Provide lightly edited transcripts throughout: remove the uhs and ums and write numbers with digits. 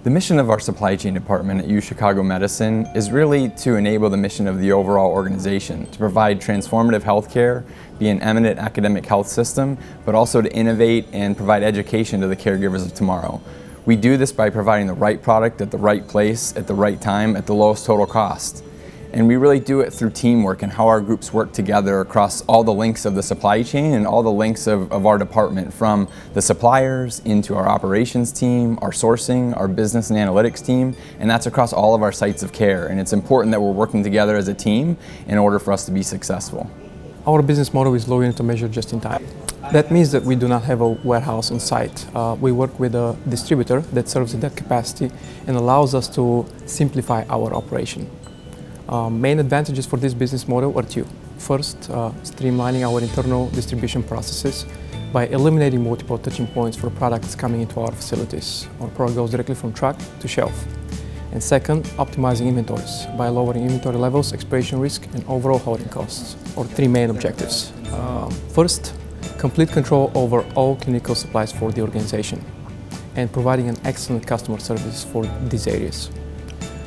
The mission of our supply chain department at UChicago Medicine is really to enable the mission of the overall organization, to provide transformative healthcare, be an eminent academic health system, but also to innovate and provide education to the caregivers of tomorrow. We do this by providing the right product at the right place, at the right time, at the lowest total cost. And we really do it through teamwork and how our groups work together across all the links of the supply chain and all the links of our department, from the suppliers into our operations team, our sourcing, our business and analytics team, and that's across all of our sites of care. And it's important that we're working together as a team in order for us to be successful. Our business model is low unit to measure just in time. That means that we do not have a warehouse on site. We work with a distributor that serves at that capacity and allows us to simplify our operation. Main advantages for this business model are two. First, streamlining our internal distribution processes by eliminating multiple touching points for products coming into our facilities. Our product goes directly from truck to shelf. And second, optimizing inventories by lowering inventory levels, expiration risk, and overall holding costs, or three main objectives. First, complete control over all clinical supplies for the organization and providing an excellent customer service for these areas.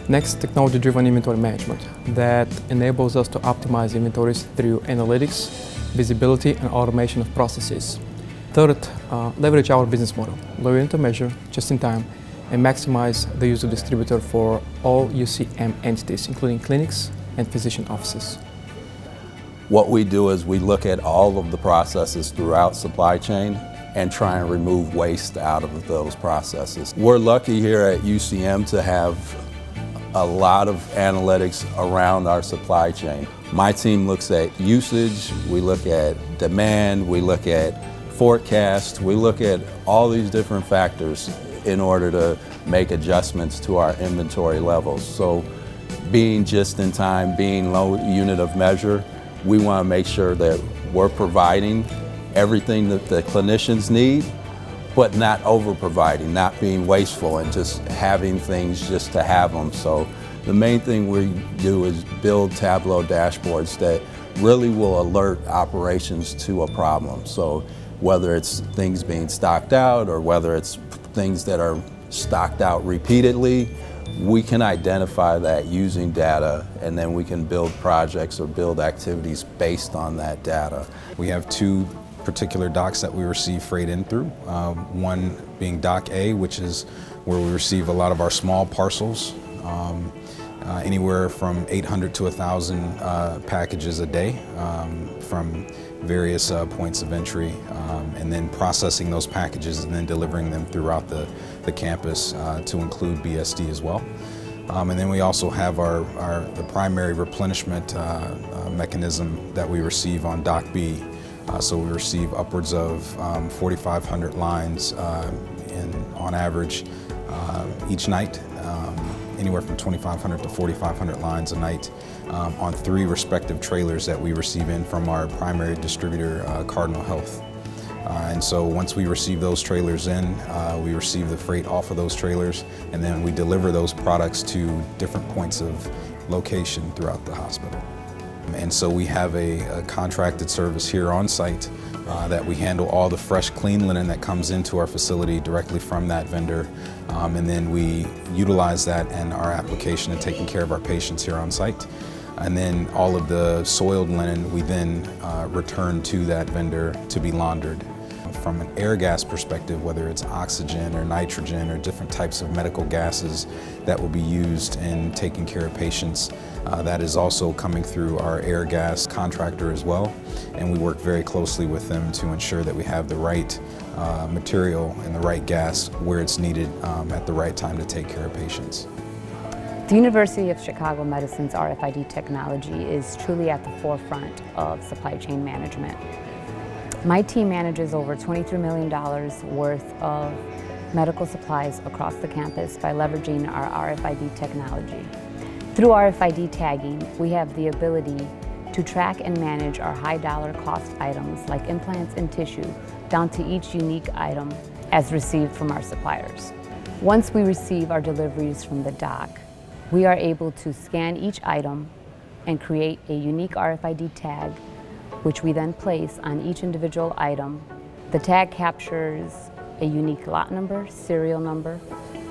Next, technology-driven inventory management that enables us to optimize inventories through analytics, visibility, and automation of processes. Third, leverage our business model, low unit to measure, just in time, and maximize the use of distributor for all UCM entities, including clinics and physician offices. What we do is we look at all of the processes throughout supply chain and try and remove waste out of those processes. We're lucky here at UCM to have a lot of analytics around our supply chain. My team looks at usage, we look at demand, we look at forecast, we look at all these different factors in order to make adjustments to our inventory levels. So being just in time, being low unit of measure, we want to make sure that we're providing everything that the clinicians need, but not over-providing, not being wasteful and just having things just to have them. So the main thing we do is build Tableau dashboards that really will alert operations to a problem. So whether it's things being stocked out or whether it's things that are stocked out repeatedly, we can identify that using data, and then we can build projects or build activities based on that data. We have two particular docks that we receive freight in through. One being Dock A, which is where we receive a lot of our small parcels, anywhere from 800 to 1,000 packages a day from various points of entry, and then processing those packages and then delivering them throughout the campus to include BSD as well. And then we also have the primary replenishment mechanism that we receive on Dock B. So we receive upwards of 4,500 lines on average each night, anywhere from 2,500 to 4,500 lines a night on three respective trailers that we receive in from our primary distributor, Cardinal Health. And so once we receive those trailers in, we receive the freight off of those trailers, and then we deliver those products to different points of location throughout the hospital. And so we have a contracted service here on site that we handle all the fresh, clean linen that comes into our facility directly from that vendor. And then we utilize that in our application and taking care of our patients here on site. And then all of the soiled linen we then return to that vendor to be laundered. From an air gas perspective, whether it's oxygen or nitrogen or different types of medical gases that will be used in taking care of patients, that is also coming through our air gas contractor as well. And we work very closely with them to ensure that we have the right material and the right gas where it's needed at the right time to take care of patients. The University of Chicago Medicine's RFID technology is truly at the forefront of supply chain management. My team manages over $23 million worth of medical supplies across the campus by leveraging our RFID technology. Through RFID tagging, we have the ability to track and manage our high dollar cost items like implants and tissue down to each unique item as received from our suppliers. Once we receive our deliveries from the dock, we are able to scan each item and create a unique RFID tag, which we then place on each individual item. The tag captures a unique lot number, serial number,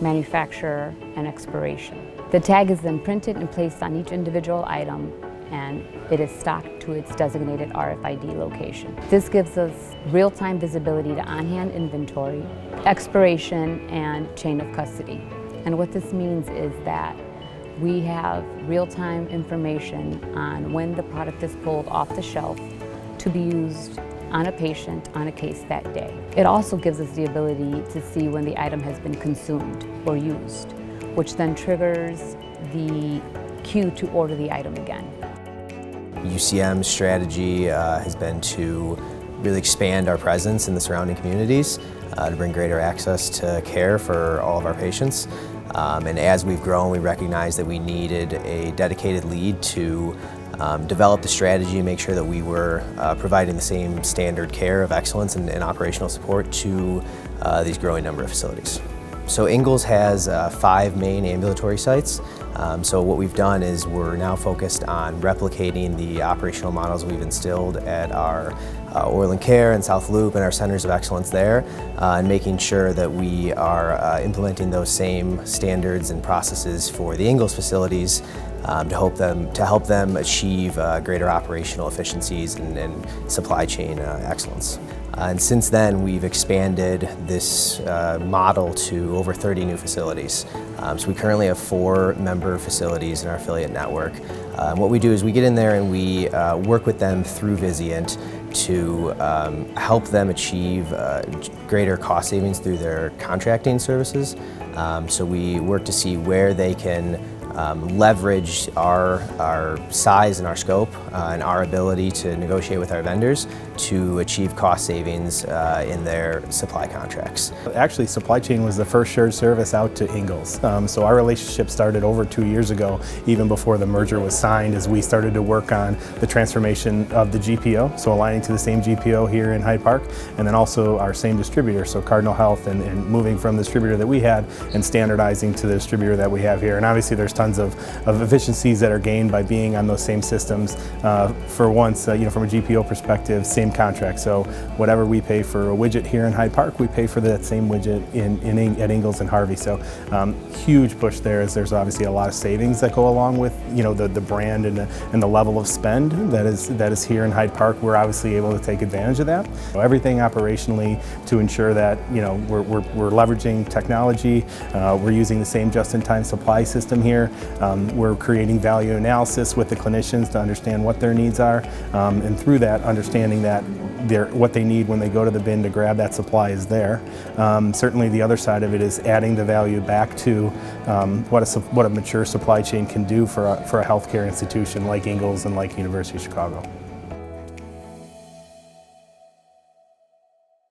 manufacturer, and expiration. The tag is then printed and placed on each individual item, and it is stocked to its designated RFID location. This gives us real-time visibility to on-hand inventory, expiration, and chain of custody. And what this means is that we have real-time information on when the product is pulled off the shelf to be used on a patient on a case that day. It also gives us the ability to see when the item has been consumed or used, which then triggers the queue to order the item again. UCM's strategy has been to really expand our presence in the surrounding communities to bring greater access to care for all of our patients. And as we've grown, we recognized that we needed a dedicated lead to develop the strategy and make sure that we were providing the same standard care of excellence and operational support to these growing number of facilities. So Ingalls has 5 main ambulatory sites. So what we've done is we're now focused on replicating the operational models we've instilled at our Orland Care and South Loop and our centers of excellence there, and making sure that we are implementing those same standards and processes for the Ingalls facilities to help them achieve greater operational efficiencies and supply chain excellence. And since then, we've expanded this model to over 30 new facilities. So we currently have 4 member facilities in our affiliate network. What we do is we get in there and we work with them through Vizient to help them achieve greater cost savings through their contracting services. So we work to see where they can leverage our size and our scope and our ability to negotiate with our vendors to achieve cost savings in their supply contracts. Actually, supply chain was the first shared service out to Ingalls. So our relationship started over 2 years ago, even before the merger was signed, as we started to work on the transformation of the GPO, so aligning to the same GPO here in Hyde Park, and then also our same distributor, so Cardinal Health, and moving from the distributor that we had and standardizing to the distributor that we have here. And obviously there's tons of efficiencies that are gained by being on those same systems. For once, from a GPO perspective, same contract. So whatever we pay for a widget here in Hyde Park, we pay for that same widget at Ingalls and Harvey. So huge push there, as there's obviously a lot of savings that go along with the brand and the level of spend that is here in Hyde Park. We're obviously able to take advantage of that. So everything operationally to ensure that we're leveraging technology. We're using the same just-in-time supply system here. We're creating value analysis with the clinicians to understand what their needs are, and through that, understanding that what they need when they go to the bin to grab that supply is there. Certainly the other side of it is adding the value back to what a mature supply chain can do for a healthcare institution like Ingalls and like University of Chicago.